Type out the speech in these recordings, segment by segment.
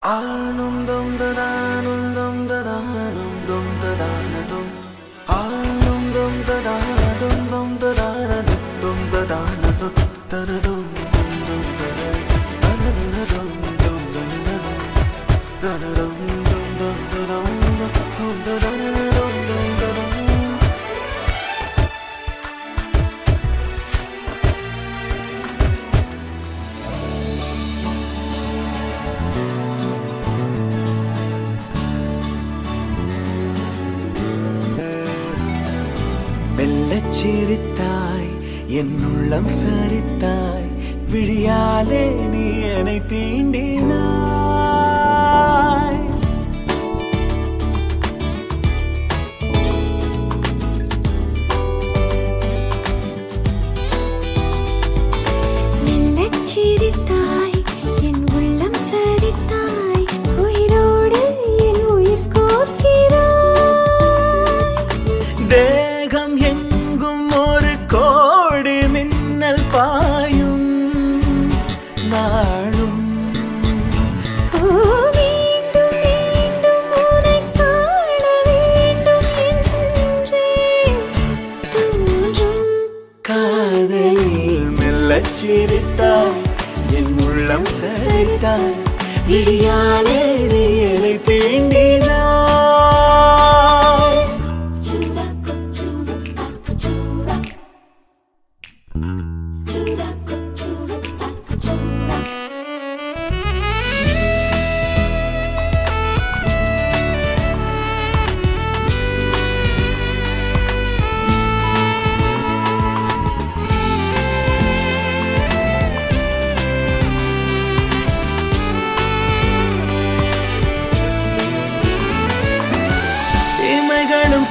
Anum dum da danum dum da danum dum da danum Anum dum da danum dum da danum dum da danum danum dum dum danum danum dum dum danum dum dum dum danum சிரித்தாய் என் உள்ளம் சரித்தாய் விழியாலே நீ என்னை தீண்டினாய் மெல்லச் சிரித்தாய் என் உள்ளம் சரித்தாய் உயிரோடு என் உயிர் கோர்க்கிறாய் தேகம் எங்கும் ஒரு கோடி மின்னல் பாயும் நாளும் மீண்டும் மீண்டும் உன்னை காண வேண்டும் என்றே தோன்றும் காதலில் மெல்லச் சிரித்தாய் என் உள்ளம் சரித்தாய் விழியாலே நீ என்னை தீண்டினாய்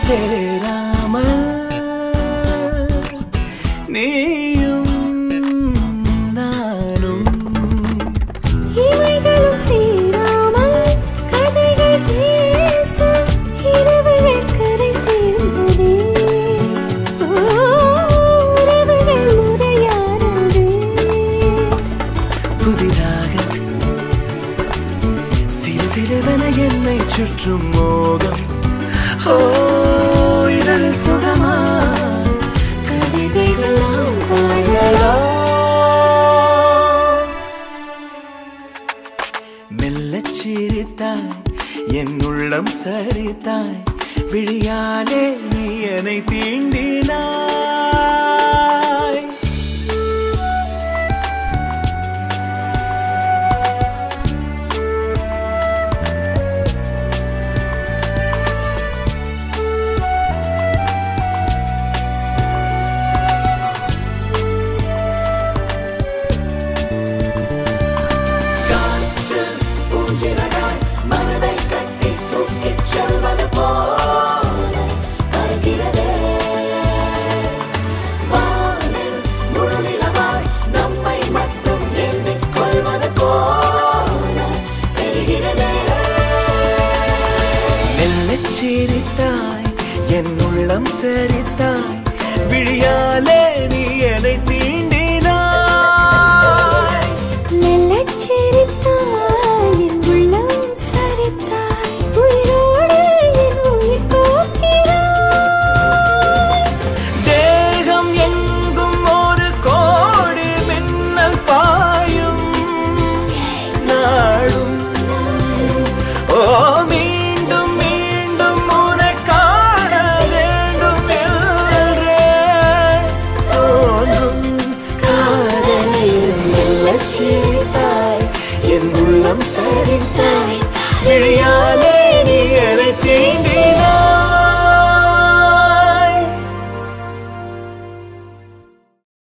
சேராமல் நீயும் நானும் இவைகளும் சேராமல் கதைகள் பேச இரவுகள் கரை சேர்ந்ததே உறவுகள் முறையானதே புதிதாக சிறு சிறுவன என்னை சுற்றும் மோகம் இதழ் சுகமா கவிதைகளாம் பாடலாம் மெல்லச் சிரித்தாய் என் உள்ளம் சரித்தாய் விழியாலே நீ என்னை தீண்டினாய் சிரித்தாய் என் உள்ளம் சரித்தாய் விழியாலே நீ என்னை தீண்டினாய் மெல்லச் சிரித்தாய் என் உள்ளம் சரித்தாய் உயிரோடு என் உயிர் கோர்க்கிறாய் தேகம் எங்கும் ஒரு கோடி மின்னல் பாயும் நாளும் Cheers.